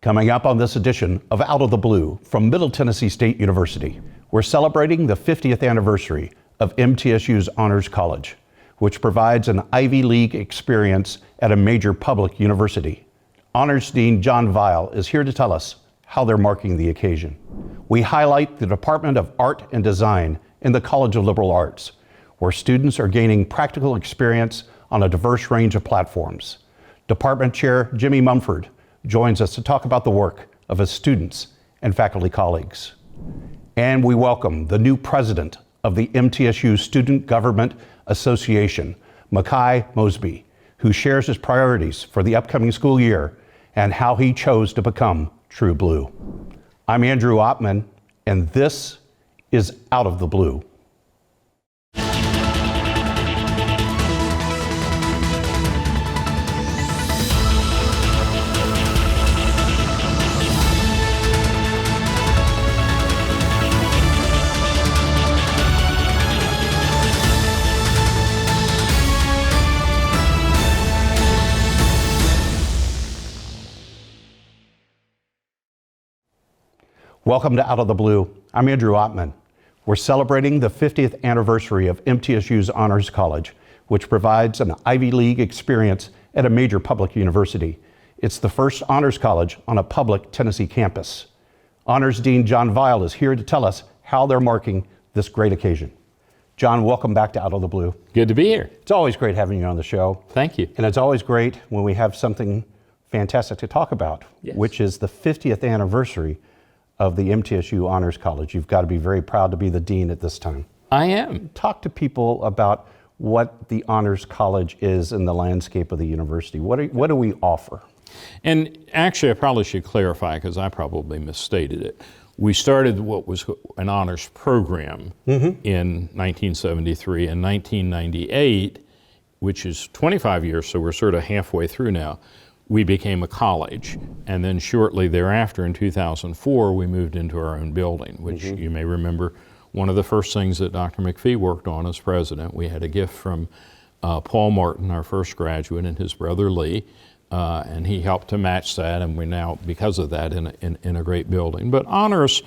Coming up on this edition of Out of the Blue from Middle Tennessee State University, we're celebrating the 50th anniversary of MTSU's Honors College, which provides an Ivy League experience at a major public university. Honors Dean John Weil is here to tell us how they're marking the occasion. We highlight the Department of Art and Design in the College of Liberal Arts, where students are gaining practical experience on a diverse range of platforms. Department Chair Jimmy Mumford joins us to talk about the work of his students and faculty colleagues. And we welcome the new president of the MTSU Student Government Association, Makai Mosby, who shares his priorities for the upcoming school year and how he chose to become True Blue. I'm Andrew Oppmann, and this is Out of the Blue. Welcome to Out of the Blue. I'm Andrew Oppmann. We're celebrating the 50th anniversary of MTSU's Honors College, which provides an Ivy League experience at a major public university. It's the first honors college on a public Tennessee campus. Honors Dean John Weil is here to tell us how they're marking this great occasion. John, welcome back to Out of the Blue. Good to be here. It's always great having you on the show. Thank you. And it's always great when we have something fantastic to talk about, which is the 50th anniversary of the MTSU Honors College. You've got to be very proud to be the dean at this time. I am. Talk to people about what the Honors College is in the landscape of the university. What do we offer? And actually, I probably should clarify because I probably misstated it. We started what was an honors program in 1973 and 1998, which is 25 years, so we're sort of halfway through now. We became a college, and then shortly thereafter in 2004 we moved into our own building, which you may remember one of the first things that Dr. McPhee worked on as president. We had a gift from Paul Martin, our first graduate, and his brother Lee, and he helped to match that, and we're now, because of that, in a great building. But honors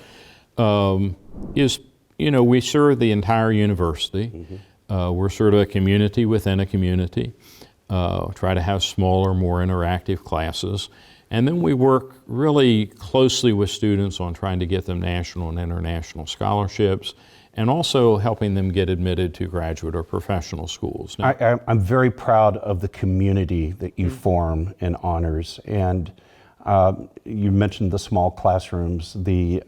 is, we serve the entire university. We're sort of a community within a community. Try to have smaller, more interactive classes. And then we work really closely with students on trying to get them national and international scholarships, and also helping them get admitted to graduate or professional schools. Now, I'm very proud of the community that you form in honors. And you mentioned the small classrooms, the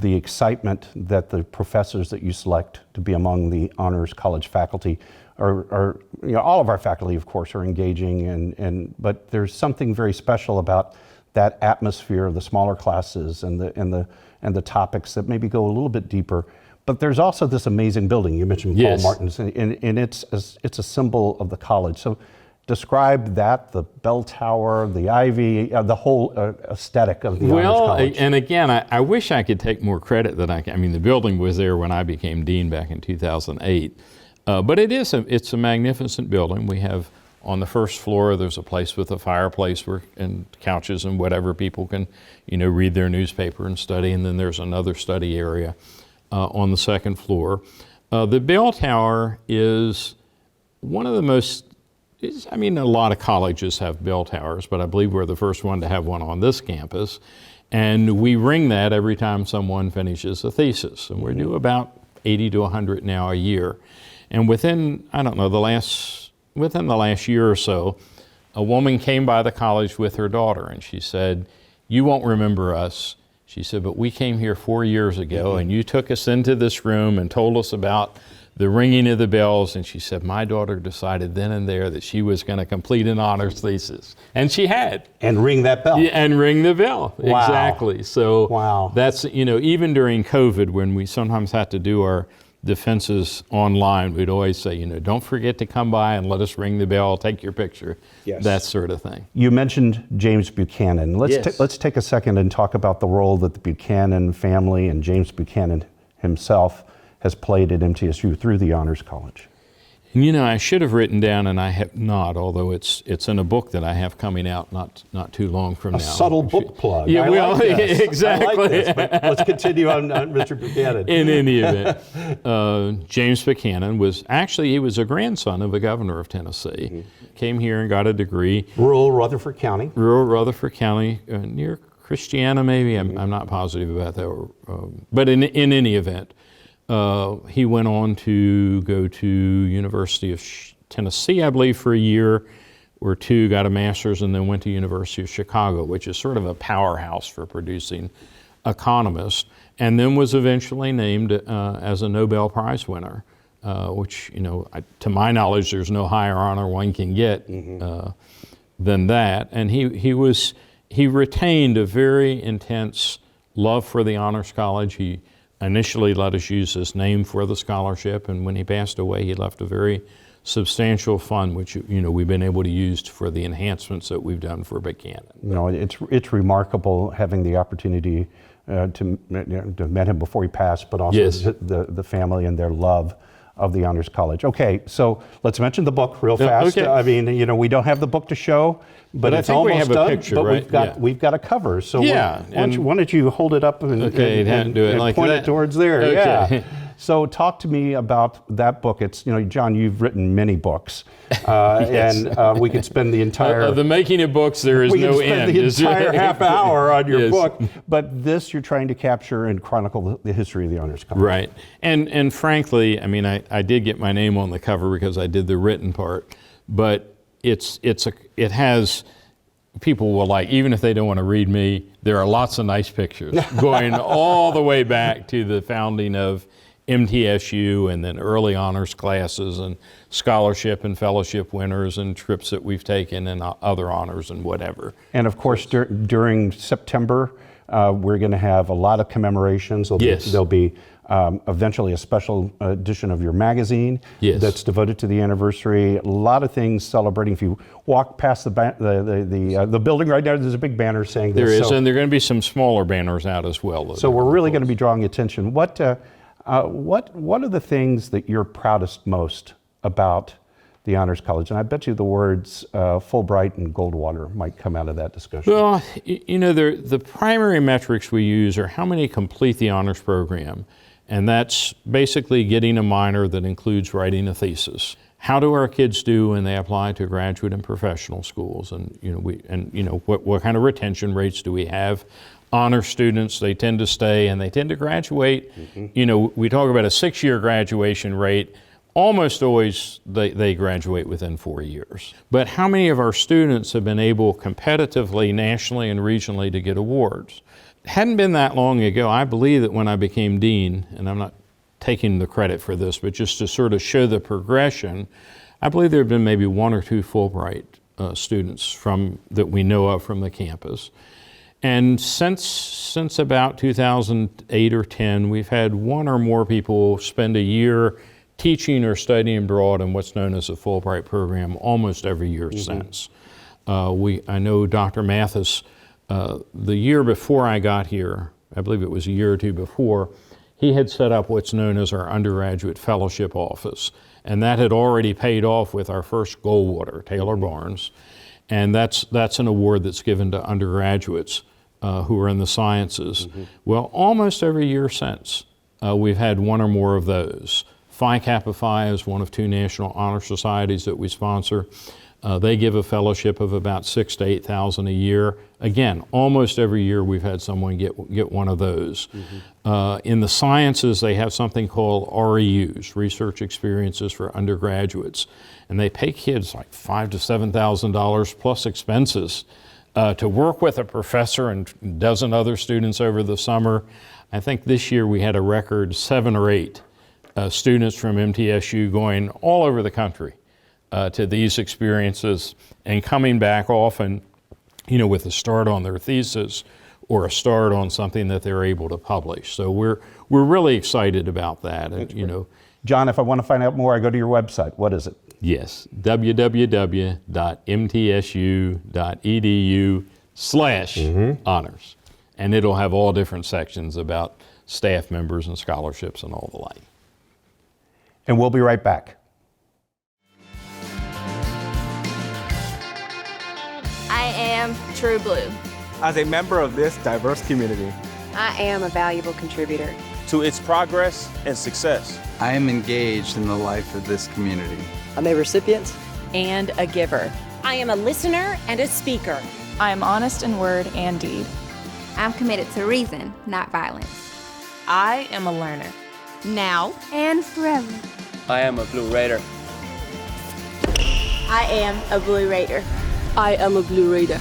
excitement that the professors that you select to be among the Honors College faculty are all of our faculty, of course, are engaging, but there's something very special about that atmosphere of the smaller classes and the topics that maybe go a little bit deeper. But there's also this amazing building. You mentioned Paul Martin's, and it's a symbol of the college. So describe that, the bell tower, the ivy, the whole aesthetic of the Honors College. And again, I wish I could take more credit than I can. I mean, the building was there when I became dean back in 2008. But it's a magnificent building. We have on the first floor, there's a place with a fireplace and couches and whatever people can, read their newspaper and study. And then there's another study area on the second floor. The bell tower is one of the most, a lot of colleges have bell towers, but I believe we're the first one to have one on this campus. And we ring that every time someone finishes a thesis. And we do about 80 to 100 now a year. And within the last year or so, a woman came by the college with her daughter, and she said, "You won't remember us." She said, "But we came here 4 years ago, and you took us into this room and told us about the ringing of the bells." And she said, "My daughter decided then and there that she was going to complete an honors thesis." And she had. And ring that bell. Yeah, and ring the bell. Wow. Exactly. So that's, even during COVID, when we sometimes had to do our defenses online, we'd always say, don't forget to come by and let us ring the bell, take your picture, that sort of thing. You mentioned James Buchanan. Let's take a second and talk about the role that the Buchanan family and James Buchanan himself has played at MTSU through the Honors College. And I should have written down, and I have not, although it's in a book that I have coming out not too long from now. A subtle book plug. Yeah, I well, like this. exactly. I like this, but let's continue on Mr. Buchanan. In any event, James Buchanan was a grandson of a governor of Tennessee. Came here and got a degree. Rural Rutherford County. Rural Rutherford County, near Christiana, maybe. I'm not positive about that. But in any event, he went on to go to University of Tennessee, I believe, for a year or two, got a master's, and then went to University of Chicago, which is sort of a powerhouse for producing economists, and then was eventually named as a Nobel Prize winner, which, to my knowledge, there's no higher honor one can get than that. And he retained a very intense love for the Honors College. He initially let us use his name for the scholarship, and when he passed away, he left a very substantial fund, which we've been able to use for the enhancements that we've done for Buchanan. It's remarkable having the opportunity to met him before he passed, but also Yes. the family and their love of the Honors College. Okay, so let's mention the book real fast. okay. I mean, we don't have the book to show, but I it's think we almost have a done. picture, but right? we've got a cover. So Yeah, why don't you hold it up and, Okay, and do it like point that. it towards there? Okay. Yeah. So talk to me about that book. It's John, you've written many books, Yes. and we could spend the entire The making of books, there is we no can spend end. the is entire there? half hour on your Yes. book, but this you're trying to capture and chronicle the history of the Honors College. Right. And frankly, I mean, I did get my name on the cover because I did the written part, but it has, people will like, even if they don't want to read me, there are lots of nice pictures going all the way back to the founding of MTSU, and then early honors classes and scholarship and fellowship winners and trips that we've taken and other honors and whatever. And of course, during September, we're going to have a lot of commemorations. Yes. There'll be eventually a special edition of your magazine Yes. that's devoted to the anniversary. A lot of things celebrating. If you walk past the building right now, there's a big banner saying this. There is, So, and there are going to be some smaller banners out as well. so we're really going to be drawing attention. What are the things that you're proudest most about the Honors College? And I bet you the words Fulbright and Goldwater might come out of that discussion. Well, the primary metrics we use are how many complete the honors program, and that's basically getting a minor that includes writing a thesis. How do our kids do when they apply to graduate and professional schools? And what kind of retention rates do we have? Honor students, they tend to stay and they tend to graduate. We talk about a 6-year graduation rate. Almost always they graduate within 4 years. But how many of our students have been able competitively, nationally and regionally to get awards? It hadn't been that long ago. I believe that when I became dean, and I'm not taking the credit for this, but just to sort of show the progression, I believe there have been maybe 1 or 2 Fulbright students that we know of from the campus. And since about 2008 or 10, we've had 1 or more people spend a year teaching or studying abroad in what's known as a Fulbright program almost every year since. I know Dr. Mathis, the year before I got here, I believe it was a year or 2 before, he had set up what's known as our undergraduate fellowship office. And that had already paid off with our first Goldwater, Taylor Barnes. And that's an award that's given to undergraduates who are in the sciences. Well, almost every year since, we've had 1 or more of those. Phi Kappa Phi is one of 2 national honor societies that we sponsor. They give a fellowship of about $6,000 to $8,000 a year. Again, almost every year we've had someone get one of those. In the sciences, they have something called REUs, Research Experiences for Undergraduates, and they pay kids like $5,000 to $7,000 plus expenses to work with a professor and a dozen other students over the summer. I think this year we had a record 7 or 8 students from MTSU going all over the country to these experiences and coming back often, with a start on their thesis or a start on something that they're able to publish. So we're really excited about that. And, John, if I want to find out more, I go to your website. What is it? Yes, www.mtsu.edu/honors. And it'll have all different sections about staff members and scholarships and all the like. And we'll be right back. am True Blue. As a member of this diverse community, I am a valuable contributor to its progress and success. I am engaged in the life of this community. I'm a recipient and a giver. I am a listener and a speaker. I am honest in word and deed. I'm committed to reason, not violence. I am a learner. Now and forever. I am a Blue Raider. I am a Blue Raider. I am a Blue Raider.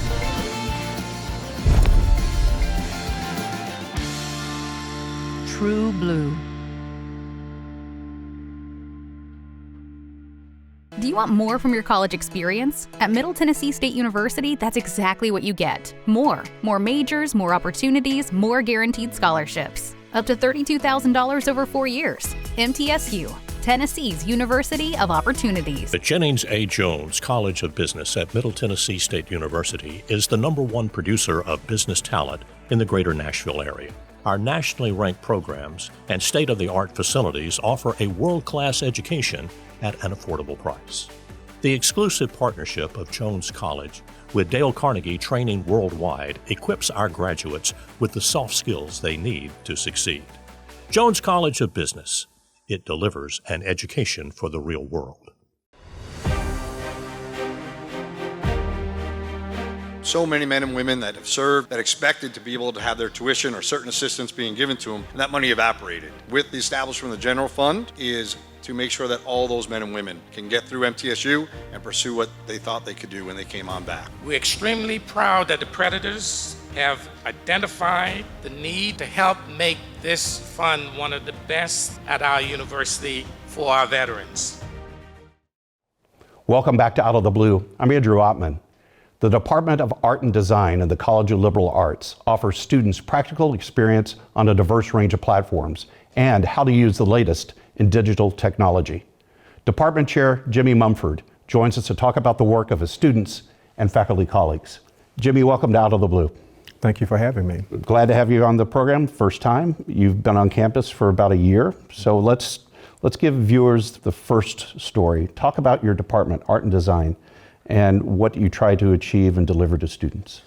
True Blue. Do you want more from your college experience? At Middle Tennessee State University, that's exactly what you get. More majors, more opportunities, more guaranteed scholarships. Up to $32,000 over 4 years. MTSU, Tennessee's University of Opportunities. The Jennings A. Jones College of Business at Middle Tennessee State University is the #1 producer of business talent in the greater Nashville area. Our nationally ranked programs and state-of-the-art facilities offer a world-class education at an affordable price. The exclusive partnership of Jones College with Dale Carnegie Training Worldwide equips our graduates with the soft skills they need to succeed. Jones College of Business. It delivers an education for the real world. So many men and women that have served that expected to be able to have their tuition or certain assistance being given to them, and that money evaporated. With the establishment of the general fund is to make sure that all those men and women can get through MTSU and pursue what they thought they could do when they came on back. We're extremely proud that the Predators have identified the need to help make this fund one of the best at our university for our veterans. Welcome back to Out of the Blue. I'm Andrew Ottman. The Department of Art and Design and the College of Liberal Arts offers students practical experience on a diverse range of platforms and how to use the latest in digital technology. Department Chair Jimmy Mumford joins us to talk about the work of his students and faculty colleagues. Jimmy, welcome to Out of the Blue. Thank you for having me. Glad to have you on the program. First time. You've been on campus for about a year. So let's give viewers the first story. Talk about your department, Art and Design, and what you try to achieve and deliver to students.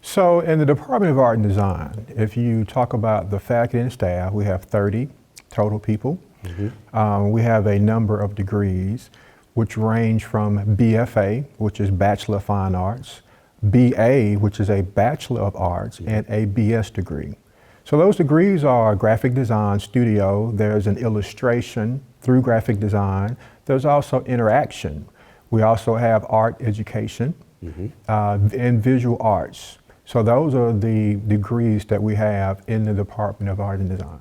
So in the Department of Art and Design, if you talk about the faculty and staff, we have 30 total people. Mm-hmm. We have a number of degrees, which range from BFA, which is Bachelor of Fine Arts, BA, which is a Bachelor of Arts, and a BS degree. So those degrees are graphic design studio, there's an illustration through graphic design, there's also interaction. We also have art education and visual arts. So those are the degrees that we have in the Department of Art and Design.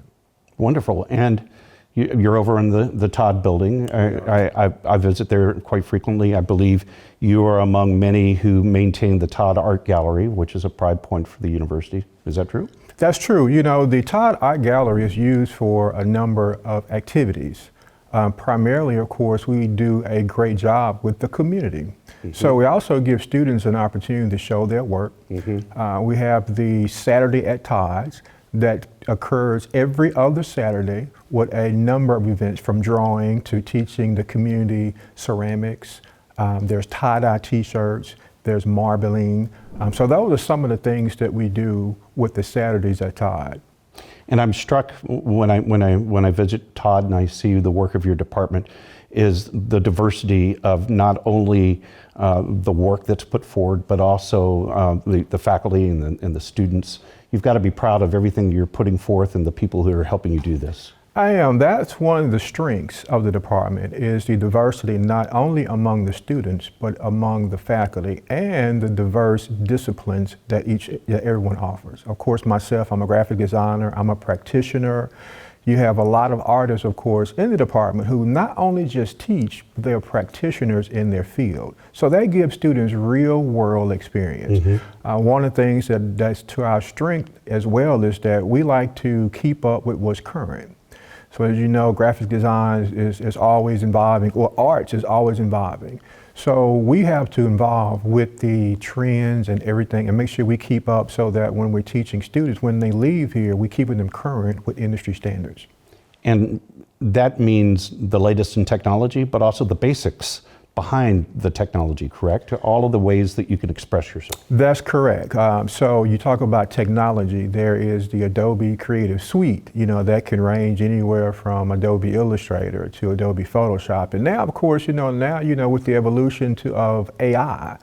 Wonderful. And you're over in the Todd building. I visit there quite frequently. I believe you are among many who maintain the Todd Art Gallery, which is a pride point for the university. Is that true? That's true. You know, the Todd Art Gallery is used for a number of activities. Primarily, of course, we do a great job with the community. Mm-hmm. So we also give students an opportunity to show their work. Mm-hmm. We have the Saturday at Todd's that occurs every other Saturday with a number of events from drawing to teaching the community ceramics. There's tie-dye t-shirts, there's marbling. So those are some of the things that we do with the Saturdays at Todd. And I'm struck when I visit Todd and I see the work of your department is the diversity of not only the work that's put forward, but also the faculty and the students. You've got to be proud of everything you're putting forth and the people who are helping you do this. I am. That's one of the strengths of the department is the diversity not only among the students, but among the faculty and the diverse disciplines that everyone offers. Of course, myself, I'm a graphic designer, I'm a practitioner. You have a lot of artists, of course, in the department who not only just teach, but they're practitioners in their field. So they give students real world experience. Mm-hmm. One of the things that's to our strength as well is that we like to keep up with what's current. So as you know, graphic design is always evolving, or arts is always evolving. So we have to involve with the trends and everything and make sure we keep up so that when we're teaching students, when they leave here, we're keeping them current with industry standards. And that means the latest in technology, but also the basics behind the technology, correct? All of the ways that you can express yourself. That's correct. So you talk about technology, there is the Adobe Creative Suite, that can range anywhere from Adobe Illustrator to Adobe Photoshop. And now, of course, with the evolution of AI,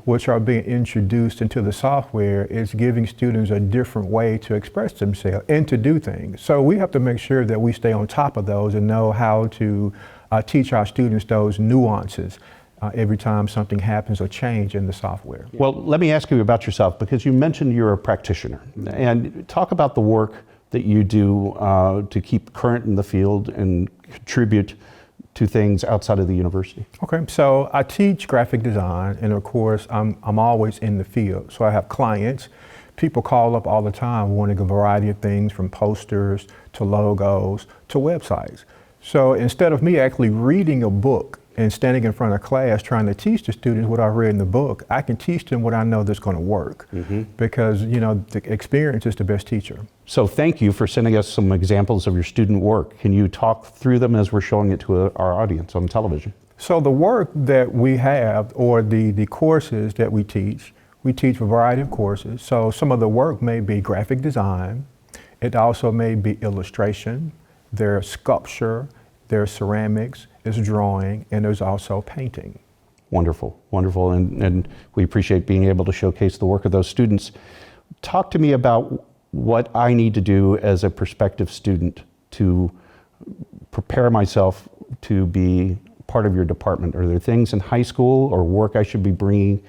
which are being introduced into the software, it's giving students a different way to express themselves and to do things. So we have to make sure that we stay on top of those and know how to teach our students those nuances every time something happens or change in the software. Well, let me ask you about yourself, because you mentioned you're a practitioner. And talk about the work that you do to keep current in the field and contribute to things outside of the university. Okay, so I teach graphic design, and of course I'm always in the field. So I have clients. People call up all the time wanting a variety of things, from posters to logos to websites. So instead of me actually reading a book and standing in front of class trying to teach the students what I read in the book, I can teach them what I know that's going to work, because the experience is the best teacher. So thank you for sending us some examples of your student work. Can you talk through them as we're showing it to our audience on television? So the work that we have, or the courses that we teach a variety of courses. So some of the work may be graphic design. It also may be illustration. There's sculpture, there's ceramics, there's drawing, and there's also painting. Wonderful, wonderful, and we appreciate being able to showcase the work of those students. Talk to me about what I need to do as a prospective student to prepare myself to be part of your department. Are there things in high school or work I should be bringing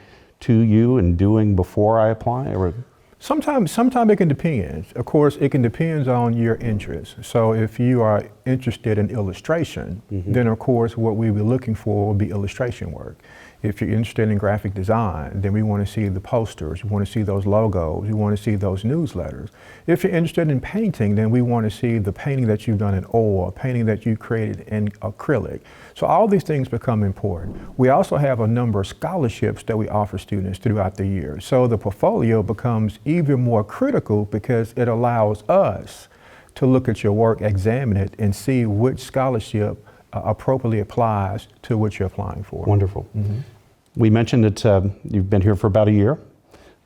to you and doing before I apply? Or Sometimes it can depend. Of course, it can depend on your interests. So if you are interested in illustration, then of course what we will be looking for will be illustration work. If you're interested in graphic design, then we want to see the posters, we want to see those logos, we want to see those newsletters. If you're interested in painting, then we want to see the painting that you've done in oil, painting that you created in acrylic. So all these things become important. We also have a number of scholarships that we offer students throughout the year. So the portfolio becomes even more critical because it allows us to look at your work, examine it, and see which scholarship appropriately applies to what you're applying for. Wonderful. We mentioned that you've been here for about a year.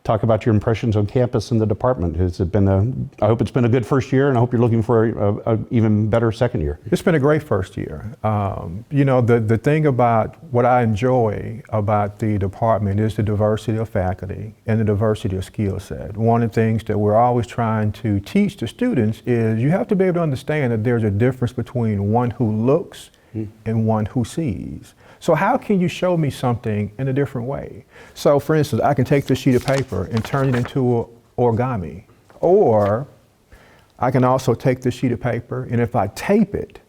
Talk about your impressions on campus and the department. Has it been I hope it's been a good first year, and I hope you're looking for a even better second year. It's been a great first year. The thing about what I enjoy about the department is the diversity of faculty and the diversity of skill set. One of the things that we're always trying to teach the students is you have to be able to understand that there's a difference between one who looks and one who sees. So how can you show me something in a different way? So for instance, I can take this sheet of paper and turn it into origami. Or I can also take this sheet of paper, and if I tape it,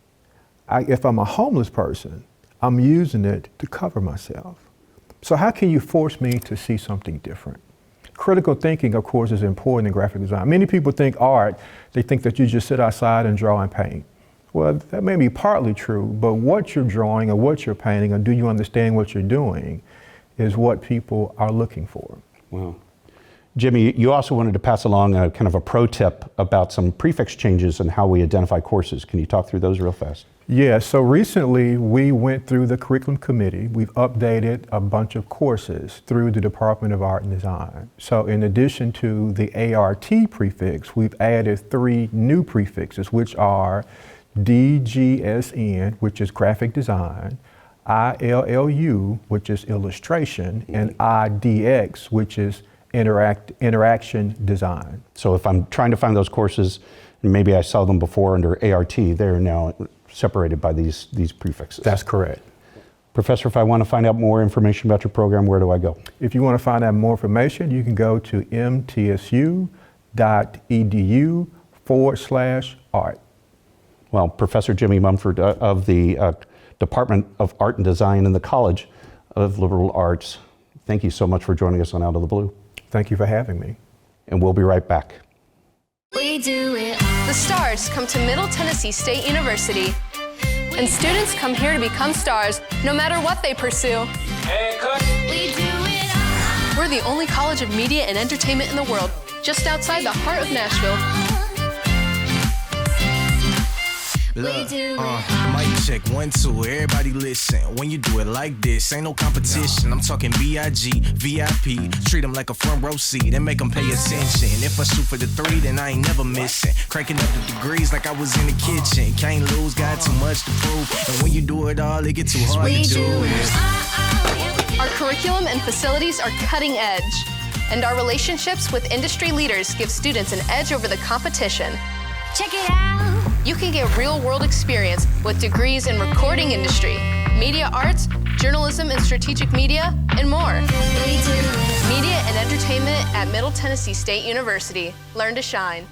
if I'm a homeless person, I'm using it to cover myself. So how can you force me to see something different? Critical thinking, of course, is important in graphic design. Many people think art, they think that you just sit outside and draw and paint. Well, that may be partly true, but what you're drawing or what you're painting, or do you understand what you're doing, is what people are looking for. Wow. Jimmy, you also wanted to pass along a kind of a pro tip about some prefix changes and how we identify courses. Can you talk through those real fast? Yeah, so recently we went through the curriculum committee. We've updated a bunch of courses through the Department of Art and Design. So in addition to the ART prefix, we've added 3 new prefixes, which are DGSN, which is graphic design, ILLU, which is illustration, and IDX, which is interaction design. So if I'm trying to find those courses, and maybe I saw them before under ART, they're now separated by these prefixes. That's correct. Professor, if I want to find out more information about your program, where do I go? If you want to find out more information, you can go to mtsu.edu/art. Well, Professor Jimmy Mumford of the Department of Art and Design in the College of Liberal Arts, thank you so much for joining us on Out of the Blue. Thank you for having me. And we'll be right back. We do it. The stars come to Middle Tennessee State University, and students come here to become stars, no matter what they pursue. We do it. We're the only college of media and entertainment in the world, just outside the heart of Nashville. Look, mic check, 1, 2, everybody listen. When you do it like this, ain't no competition. I'm talking B.I.G., VIP. Treat them like a front row seat and make them pay attention. If I shoot for the 3, then I ain't never missing. Cranking up the degrees like I was in the kitchen. Can't lose, got too much to prove. And when you do it all, it get too hard to do it. Our curriculum and facilities are cutting edge, and our relationships with industry leaders give students an edge over the competition. Check it out! You can get real-world experience with degrees in recording industry, media arts, journalism and strategic media, and more. Media and entertainment at Middle Tennessee State University. Learn to shine.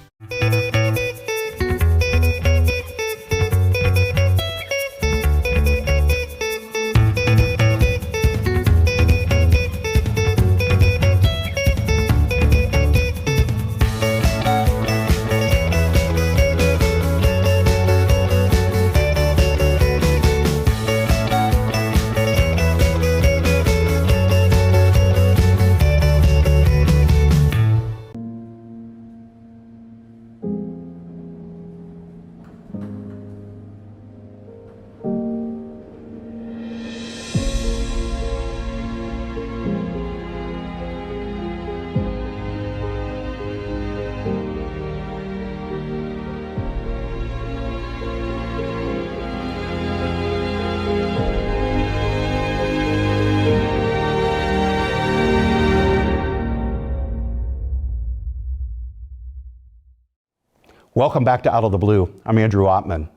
Welcome back to Out of the Blue. I'm Andrew Ottman.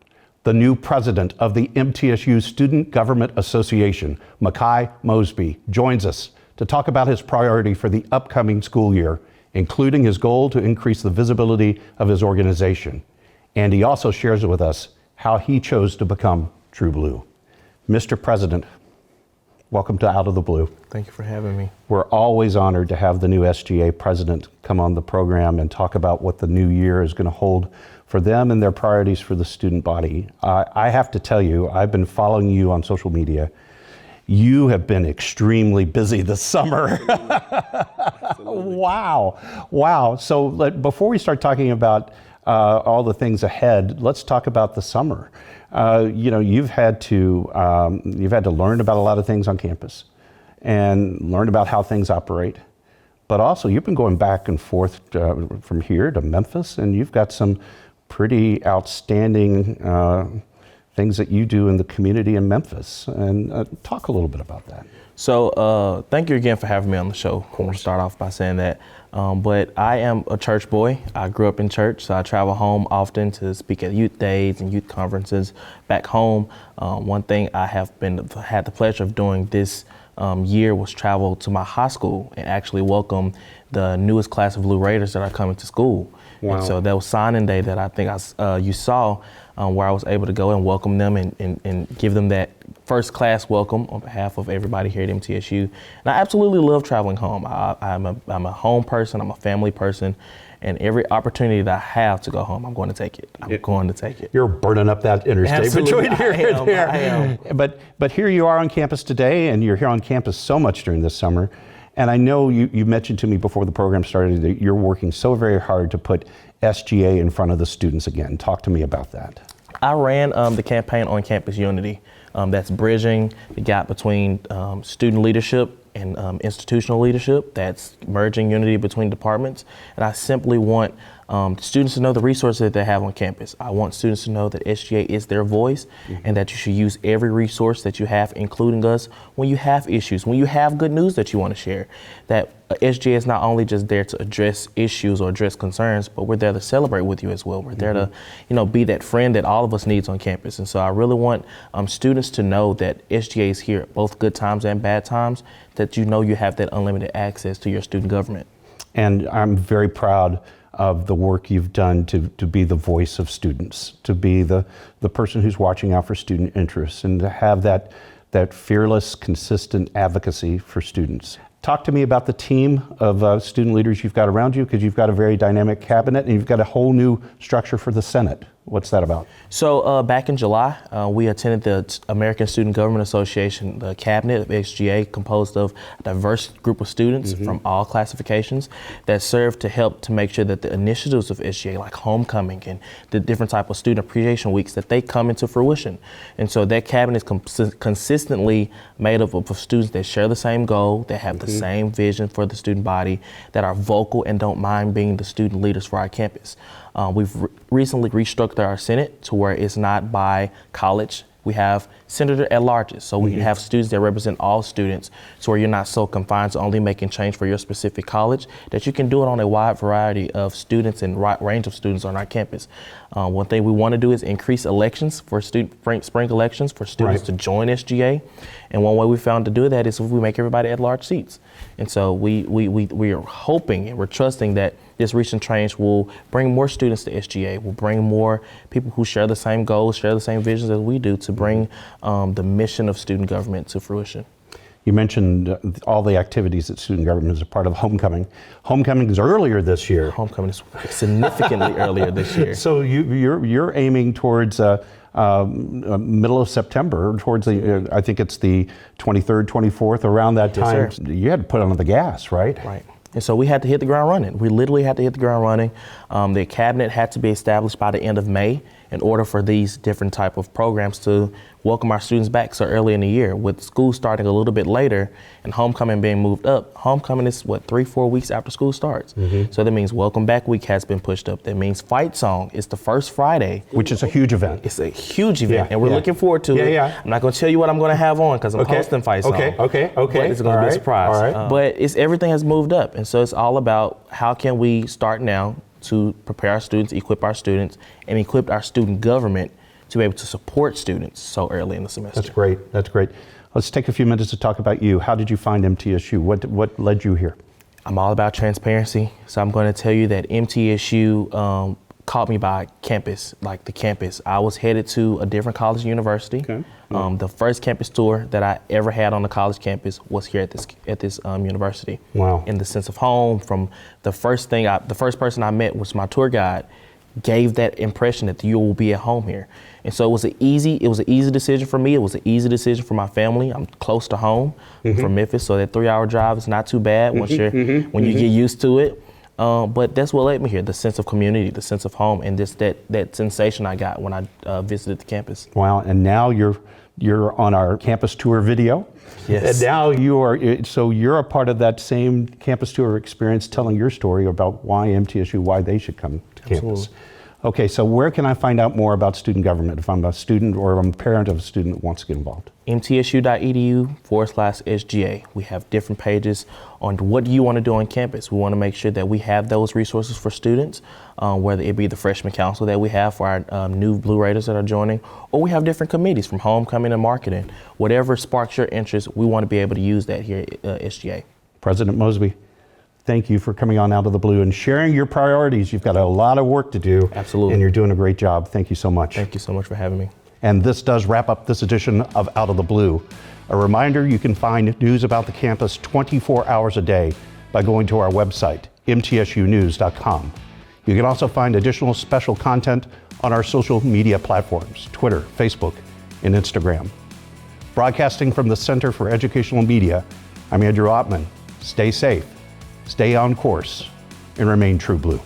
The new president of the MTSU Student Government Association, Makai Mosby, joins us to talk about his priority for the upcoming school year, including his goal to increase the visibility of his organization. And he also shares with us how he chose to become True Blue. Mr. President, welcome to Out of the Blue. Thank you for having me. We're always honored to have the new SGA president come on the program and talk about what the new year is going to hold for them and their priorities for the student body. I have to tell you, I've been following you on social media. You have been extremely busy this summer. Wow. So before we start talking about all the things ahead, let's talk about the summer. You've had to learn about a lot of things on campus and learn about how things operate. But also, you've been going back and forth from here to Memphis, and you've got some pretty outstanding things that you do in the community in Memphis. And talk a little bit about that. So thank you again for having me on the show. I want to start off by saying that. But I am a church boy. I grew up in church, so I travel home often to speak at youth days and youth conferences back home. One thing I have had the pleasure of doing this year was travel to my high school and actually welcome the newest class of Blue Raiders that are coming to school. Wow. And so that was signing day that I think you saw, where I was able to go and welcome them and give them that first class welcome on behalf of everybody here at MTSU. And I absolutely love traveling home. I'm a home person, I'm a family person, and every opportunity that I have to go home, I'm going to take it. I'm going to take it. You're burning up that interstate Absolutely. between here and there. I am. But here you are on campus today, and you're here on campus so much during this summer. And I know you mentioned to me before the program started that you're working so very hard to put SGA in front of the students again. Talk to me about that. I ran the campaign on Campus Unity. That's bridging the gap between student leadership and institutional leadership. That's merging unity between departments. And I simply want students to know the resources that they have on campus. I want students to know that SGA is their voice, and that you should use every resource that you have, including us, when you have issues, when you have good news that you want to share. That SGA is not only just there to address issues or address concerns, but we're there to celebrate with you as well. We're there to, be that friend that all of us needs on campus. And so I really want students to know that SGA is here at both good times and bad times, that you have that unlimited access to your student government. And I'm very proud of the work you've done to be the voice of students, to be the person who's watching out for student interests, and to have that fearless, consistent advocacy for students. Talk to me about the team of student leaders you've got around you, because you've got a very dynamic cabinet and you've got a whole new structure for the Senate. What's that about? So back in July, we attended the American Student Government Association, the cabinet of SGA, composed of a diverse group of students from all classifications that serve to help to make sure that the initiatives of SGA, like homecoming and the different type of student appreciation weeks, that they come into fruition. And so that cabinet is consistently made up of students that share the same goal, that have the same vision for the student body, that are vocal and don't mind being the student leaders for our campus. We've recently restructured our Senate to where it's not by college. We have senator at larges, so we have students that represent all students, so where you're not so confined to only making change for your specific college, that you can do it on a wide variety of students and range of students on our campus. One thing we want to do is increase elections for spring elections for students to join SGA, and one way we found to do that is if we make everybody at large seats. And so we are hoping and we're trusting that this recent change will bring more students to SGA, will bring more people who share the same goals, share the same visions as we do, to bring the mission of student government to fruition. You mentioned all the activities that student government is a part of Homecoming. Homecoming is earlier this year. Homecoming is significantly earlier this year. So you're aiming towards middle of September, towards the I think it's the 23rd, 24th, around that time. Yes, sir. You had to put on the gas, right? Right. And so we had to hit the ground running. We literally had to hit the ground running. The cabinet had to be established by the end of May in order for these different type of programs to welcome our students back so early in the year. With school starting a little bit later and homecoming being moved up, homecoming is 3-4 weeks after school starts. So that means welcome back week has been pushed up. That means Fight Song is the first Friday. Which is a huge event. It's a huge event, and we're looking forward to it. I'm not going to tell you what I'm going to have on because I'm hosting Fight Song. Okay. But it's going to be a surprise. But everything has moved up, and so it's all about how can we start now to prepare our students, equip our students, and equip our student government to be able to support students so early in the semester. That's great. That's great. Let's take a few minutes to talk about you. How did you find MTSU? What led you here? I'm all about transparency, so I'm going to tell you that MTSU caught me by campus, like the campus. I was headed to a different college and university. The first campus tour that I ever had on the college campus was here at this university. Wow. In the sense of home, from the first person I met was my tour guide, gave that impression that you will be at home here. And so it was an easy decision for me. It was an easy decision for my family. I'm close to home from Memphis, so that 3-hour drive is not too bad once when you get used to it. But that's what led me here, the sense of community, the sense of home, and just that sensation I got when I visited the campus. Wow, and now you're on our campus tour video. Yes. And now you're a part of that same campus tour experience, telling your story about why MTSU, why they should come to campus. Okay, so where can I find out more about student government if I'm a student or I'm a parent of a student that wants to get involved? mtsu.edu/SGA. We have different pages on what you want to do on campus. We want to make sure that we have those resources for students, whether it be the freshman council that we have for our new Blue Raiders that are joining, or we have different committees from homecoming and marketing. Whatever sparks your interest, we want to be able to use that here at SGA. President Mosby, thank you for coming on Out of the Blue and sharing your priorities. You've got a lot of work to do. Absolutely. And you're doing a great job. Thank you so much. Thank you so much for having me. And this does wrap up this edition of Out of the Blue. A reminder, you can find news about the campus 24 hours a day by going to our website, mtsunews.com. You can also find additional special content on our social media platforms, Twitter, Facebook, and Instagram. Broadcasting from the Center for Educational Media, I'm Andrew Ottman. Stay safe, stay on course, and remain true blue.